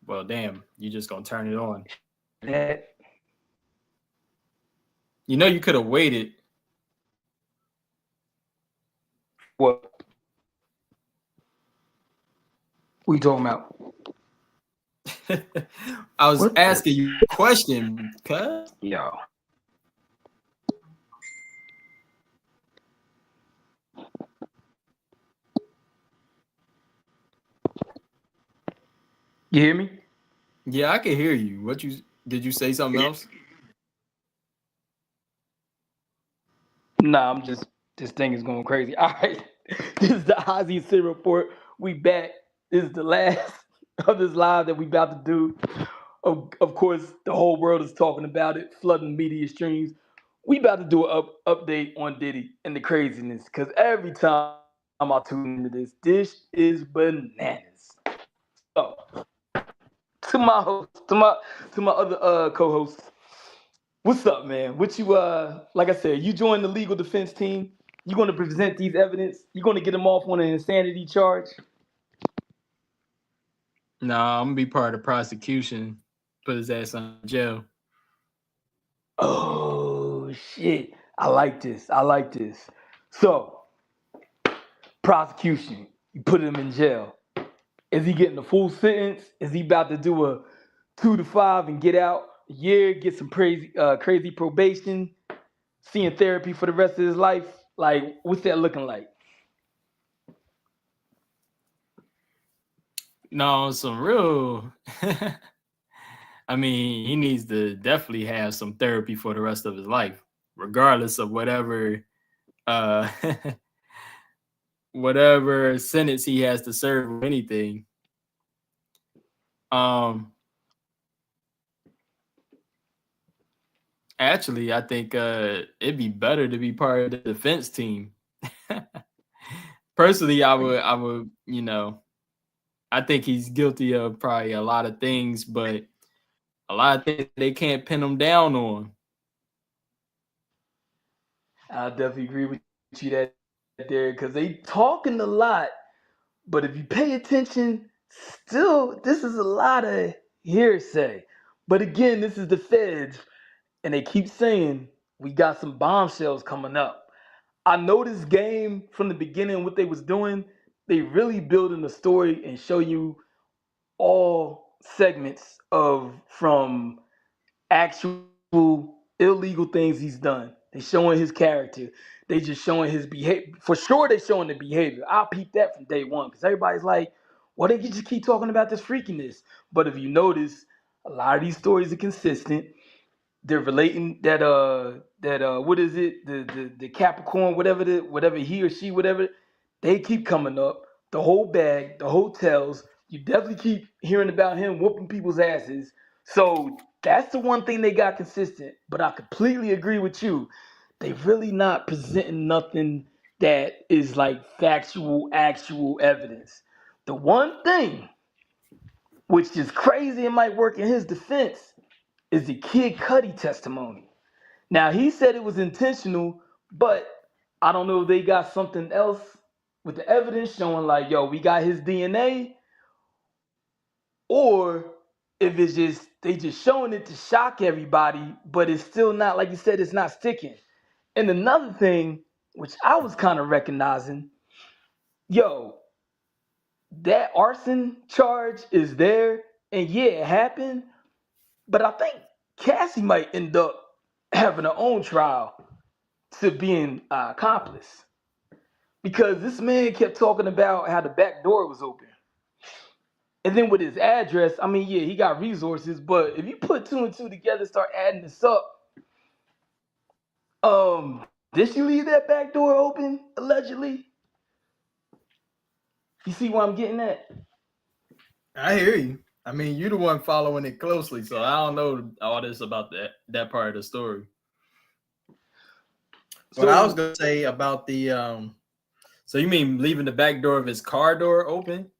Well, damn, you just gonna turn it on. That You know, you could have waited. what we talking about? I was What the asking you a question, cuz. yo? You hear me? Yeah, I can hear you. What you did you say something else? Nah, I'm just this thing is going crazy. All right, this is the SYDreport. We back. This is the last of this live that we about to do. Of course, the whole world is talking about it, flooding media streams. We about to do an update on Diddy and the craziness, because every time I tune into this is bananas. So, to my host, to my other co-hosts, what's up, man? What you like I said, you joined the legal defense team. You gonna present these evidence? You gonna get them off on an insanity charge? Nah, I'm gonna be part of the prosecution. Put his ass on jail. Oh shit! I like this. I like this. So, prosecution, you put him in jail. Is he getting a full sentence? Is he about to do a 2 to 5 and get out a year, get some crazy probation, seeing therapy for the rest of his life? Like, what's that looking like? No, some real. I mean, he needs to definitely have some therapy for the rest of his life, regardless of whatever uh whatever sentence he has to serve or anything. Um Actually, I think it'd be better to be part of the defense team. Personally, I would, I think he's guilty of probably a lot of things, but a lot of things they can't pin him down on. I definitely agree with you that there because they talking a lot, but if you pay attention, still this is a lot of hearsay. But again, this is the feds, and they keep saying we got some bombshells coming up. I know this game from the beginning, what they was doing, they really building a story and show you all segments of from actual illegal things he's done. They showing his character. They just showing his behavior. For sure, they showing the behavior. I'll peep that from day one because everybody's like, "Why don't you just keep talking about this freakiness?" But if you notice, a lot of these stories are consistent. They're relating that what is it the Capricorn whatever he or she whatever they keep coming up the whole bag the hotels you definitely keep hearing about him whooping people's asses so that's the one thing they got consistent but I completely agree with you they really not presenting nothing that is like factual actual evidence the one thing which is crazy and might work in his defense is the Kid Cudi testimony. Now he said it was intentional, but I don't know if they got something else with the evidence showing like, yo, we got his DNA, or if it's just they just showing it to shock everybody, but it's still not like you said, it's not sticking. And another thing, which I was kind of recognizing, yo, that arson charge is there, and yeah, it happened, but I think Cassie might end up having her own trial to being an accomplice because this man kept talking about how the back door was open. And then with his address, I mean, yeah, he got resources, but if you put two and two together, start adding this up, did she leave that back door open allegedly? You see what I'm getting at? I hear you. I mean, you're the one following it closely, so I don't know all this about that part of the story. What I was So, gonna say about the so you mean leaving the back door of his car door open,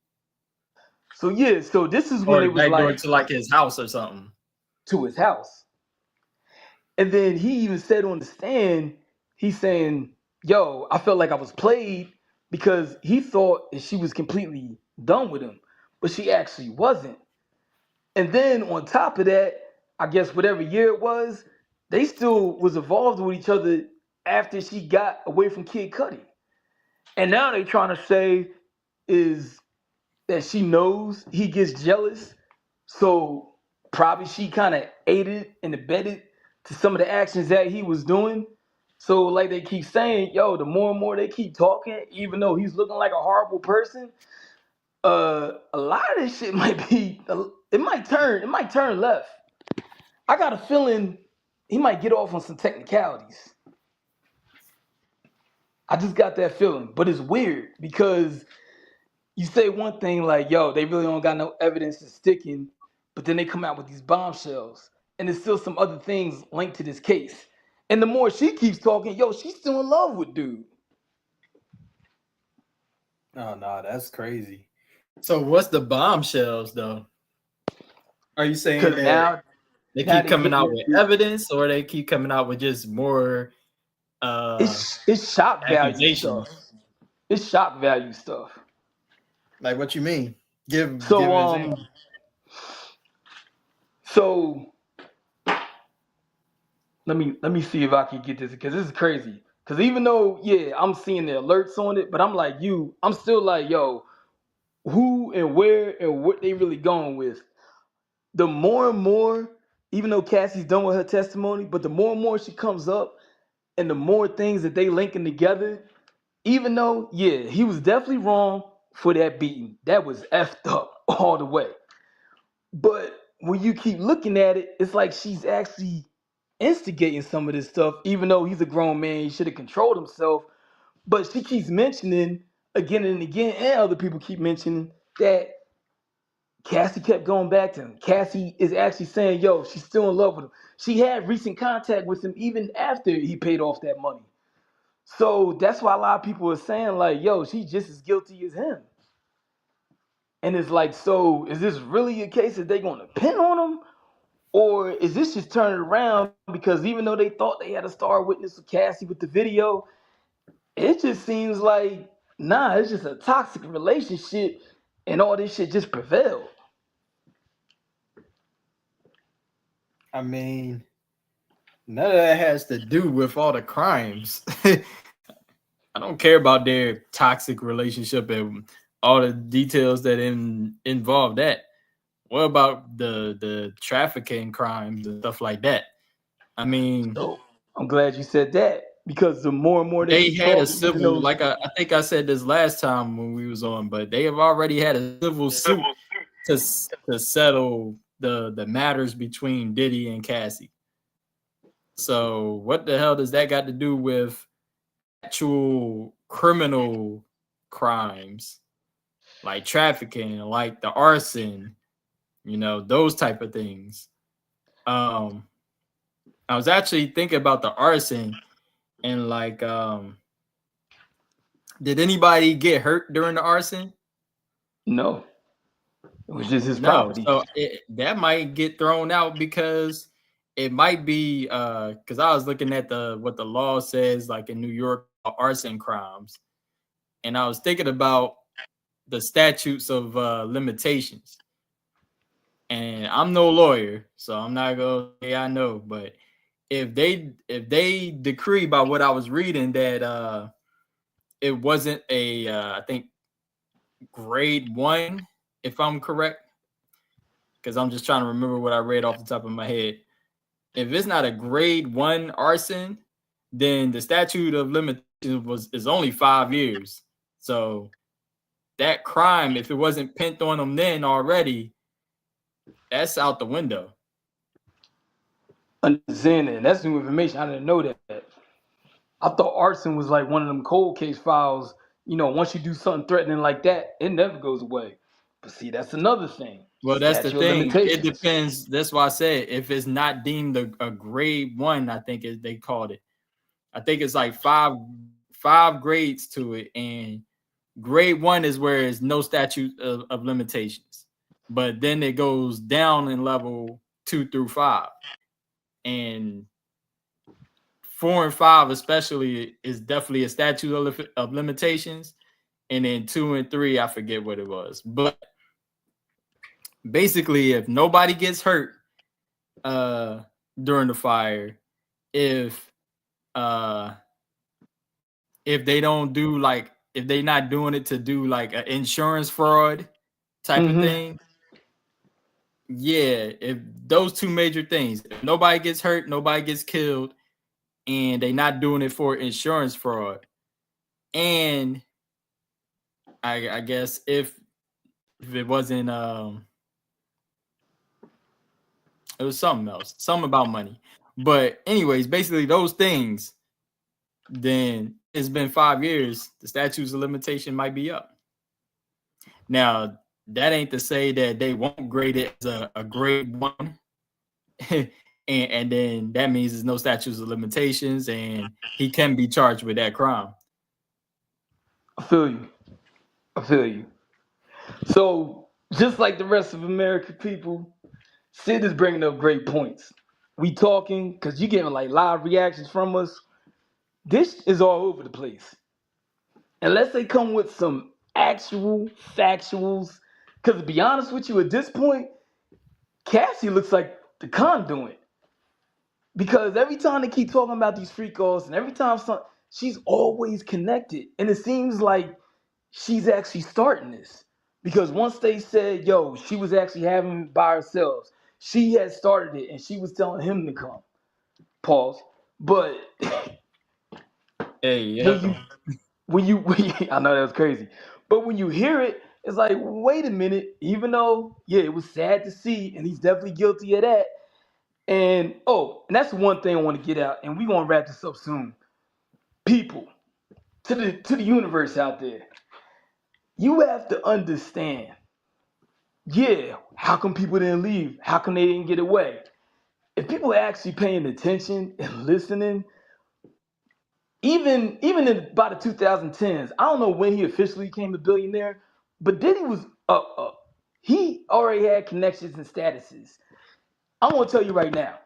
so yeah, so this is when or it the was back door like to like his house or something? to his house. And then he even said on the stand, he's saying, yo, I felt like I was played because he thought that she was completely done with him, but she actually wasn't. And then on top of that, I guess whatever year it was, they still was involved with each other after she got away from Kid Cudi. And now they trying to say is that she knows he gets jealous. So probably she kind of aided and abetted to some of the actions that he was doing. So like they keep saying, yo, the more and more they keep talking, even though he's looking like a horrible person, a lot of this shit might be, it might turn left. I got a feeling he might get off on some technicalities. I just got that feeling, but it's weird because you say one thing like, yo, they really don't got no evidence to sticking, but then they come out with these bombshells. And there's still some other things linked to this case. And the more she keeps talking, yo, she's still in love with dude. Oh no, that's crazy. So what's the bombshells though? Are you saying Because that they now keep they coming getting out at with this. evidence, or they keep coming out with just more It's shock value stuff. accusations? It's shock value stuff. Like what you mean? Give So an example. so let me see if I can get this because this is crazy. Because even though I'm seeing the alerts on it, but I'm like I'm still like who and where and what they really going with. The more and more, even though Cassie's done with her testimony, but the more and more she comes up, and the more things that they linking together. Even though he was definitely wrong for that beating, that was effed up all the way. But when you keep looking at it, it's like she's actually instigating some of this stuff, even though he's a grown man, he should have controlled himself. But she keeps mentioning again and again, and other people keep mentioning that Cassie kept going back to him. Cassie is actually saying, yo, she's still in love with him. She had recent contact with him even after he paid off that money. So that's why a lot of people are saying, like, yo, she's just as guilty as him. And it's like, so is this really a case that they're going to pin on him? Or is this just turning around because even though they thought they had a star witness with Cassie with the video, it just seems like, nah, it's just a toxic relationship and all this shit just prevailed. I mean, none of that has to do with all the crimes. I don't care about their toxic relationship and all the details that involve that. What about the trafficking crimes and stuff like that? I mean, So I'm glad you said that because the more and more they they keep had a talking, even civil, though like I think I said this last time when we was on, but they have already had a civil suit to settle the matters between Diddy and Cassie. So what the hell does that got to do with actual criminal crimes like trafficking, like the arson, those type of things? Um, I was actually thinking about the arson and like, did anybody get hurt during the arson? no, it was just his No. property. So that might get thrown out because it might be because I was looking at what the law says, like in New York, arson crimes, and I was thinking about the statutes of limitations. And I'm no lawyer, so I'm not gonna say I know, but if they decree by what I was reading that it wasn't a I think grade 1, if I'm correct, because I'm just trying to remember what I read off the top of my head. If it's not a grade 1 arson, then the statute of limitations is only 5 years. So that crime, if it wasn't pinned on them then already, that's out the window. Understanding. That's new information. I didn't know that. I thought arson was like one of them cold case files. Once you do something threatening like that, it never goes away. But see, that's another thing. Well, that's the Statute of thing. It limitations. depends. That's why I said if it's not deemed a grade 1, I think they called it. I think it's like five grades to it, and grade 1 is where it's no statute of limitations. But then it goes down in level 2 through 5, and 4 and 5 especially is definitely a statute of limitations, and then 2 and 3 I forget what it was, but basically, if nobody gets hurt uh during the fire, if uh if they don't do like if they not doing it to do like an insurance fraud type of Mm-hmm. thing, yeah, if those two major things, if nobody gets hurt, nobody gets killed, and they not doing it for insurance fraud, and I guess if it wasn't it was something else, something about money. But anyways, basically those things, then it's been 5 years, the statutes of limitation might be up. Now, that ain't to say that they won't grade it as a grade one. And then that means there's no statutes of limitations and he can be charged with that crime. I feel you. I feel you. So, just like the rest of American people, Sid is bringing up great points. We talking because you getting like live reactions from us. This is all over the place. Unless they come with some actual factuals. Because to be honest with you, at this point, Cassie looks like the conduit. Because every time they keep talking about these freak offs, and every time she's always connected. And it seems like she's actually starting this. Because once they said, yo, she was actually having it by herself, she had started it and she was telling him to come. Pause. But Hey, when yeah. you I know that was crazy. But when you hear it, it's like, wait a minute, even though, yeah, it was sad to see, and he's definitely guilty of that. And and that's one thing I want to get out, and we're gonna wrap this up soon. People, to the universe out there, you have to understand, yeah, how come people didn't leave? How come they didn't get away? If people are actually paying attention and listening, even in by the 2010s, I don't know when he officially became a billionaire, but Diddy was up. He already had connections and statuses. I want to tell you right now,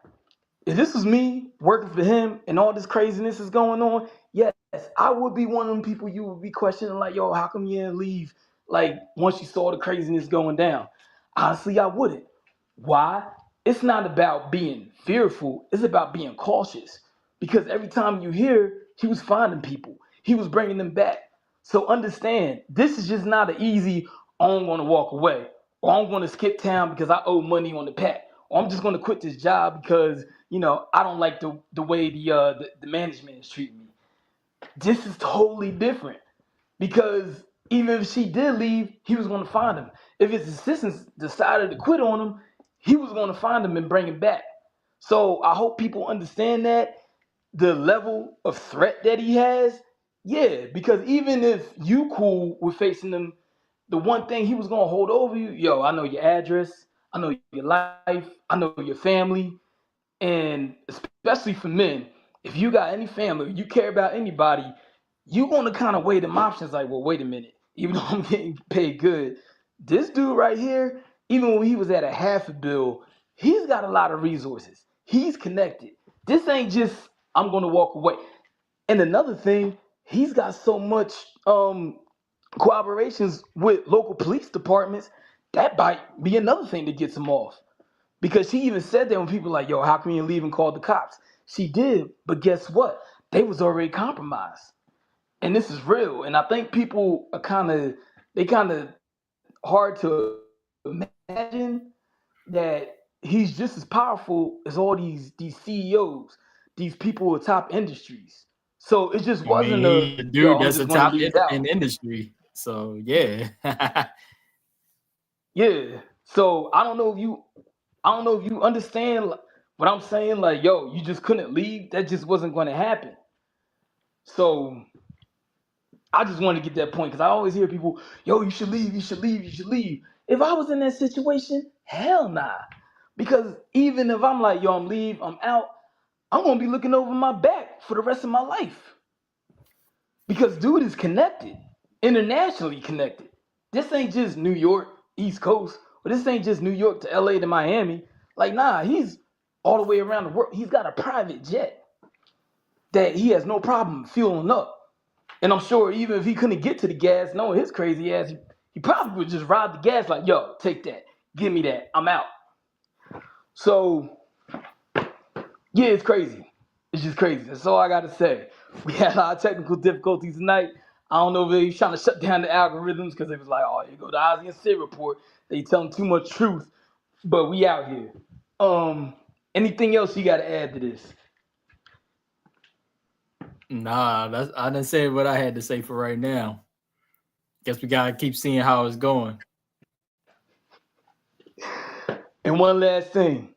if this was me working for him and all this craziness is going on, yes, I would be one of them people you would be questioning, like, yo, how come you didn't leave? Like, once you saw the craziness going down. Honestly, I wouldn't. Why? It's not about being fearful, it's about being cautious. Because every time you hear, he was finding people, he was bringing them back. So understand, this is just not an easy, oh, I'm going to walk away, or I'm going to skip town because I owe money on the pack, or I'm just going to quit this job because I don't like the way the management is treating me. This is totally different because even if she did leave, he was going to find him. If his assistants decided to quit on him, he was going to find him and bring him back. So I hope people understand that the level of threat that he has. Yeah, because even if you cool with facing him, the one thing he was going to hold over you, yo, I know your address, I know your life, I know your family. And especially for men, if you got any family, you care about anybody, you're going to kind of weigh them options like, well, wait a minute. Even though I'm getting paid good, this dude right here, even when he was at a half a bill, he's got a lot of resources. He's connected. This ain't just, I'm going to walk away. And another thing, he's got so much collaborations with local police departments. That might be another thing that gets him off. Because she even said that when people were like, yo, how come you leave and call the cops? She did, but guess what? They was already compromised. And this is real. And I think people are kind of hard to imagine that he's just as powerful as all these CEOs, these people with top industries. So it just I mean, wasn't a, he's a yo, dude I'm that's a just gonna top leave out. in the industry. So yeah. Yeah. So I don't know if you understand what I'm saying. Like, yo, you just couldn't leave. That just wasn't going to happen. So I just want to get that point because I always hear people, yo, you should leave, you should leave, you should leave. If I was in that situation, hell nah. Because even if I'm like, yo, I'm out, I'm gonna be looking over my back for the rest of my life. Because dude is connected, internationally connected. This ain't just New York, East Coast, or this ain't just New York to LA to Miami. Like, nah, he's all the way around the world. He's got a private jet that he has no problem fueling up. And I'm sure even if he couldn't get to the gas, knowing his crazy ass, he probably would just rob the gas like, yo, take that. Give me that. I'm out. So, yeah, it's crazy. It's just crazy. That's all I got to say. We had a lot of technical difficulties tonight. I don't know if they were trying to shut down the algorithms because it was like, oh, you go to Ozzy and SYDreport. They telling too much truth. But we out here. Anything else you got to add to this? Nah, I done said what I had to say for right now. Guess we gotta keep seeing how it's going. And one last thing.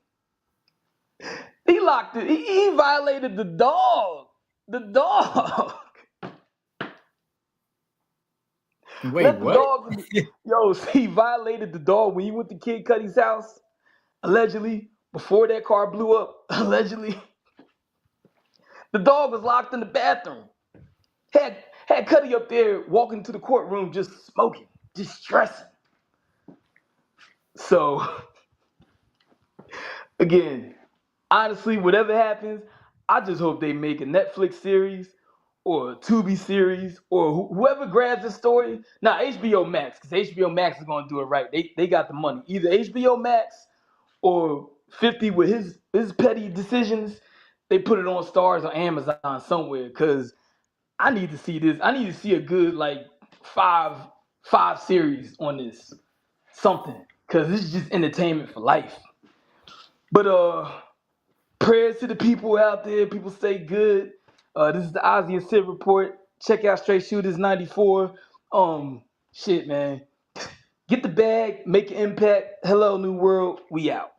He locked it. He violated the dog. The dog. Wait, Let the what? dog. Yo, he violated the dog when he went to Kid Cudi's house, allegedly, before that car blew up, allegedly. The dog was locked in the bathroom. Had Cudi up there walking to the courtroom just smoking, just stressing. So, again, honestly, whatever happens, I just hope they make a Netflix series or a Tubi series or whoever grabs this story. Now, HBO Max, because HBO Max is going to do it right. They got the money. Either HBO Max or 50 with his petty decisions, they put it on Stars or Amazon somewhere because I need to see this. I need to see a good like five series on this. Something. Because this is just entertainment for life. But prayers to the people out there. People stay good. This is the Ozzy and Sid report. Check out Straight Shooters 94. Shit, man. Get the bag, make an impact. Hello, New World. We out.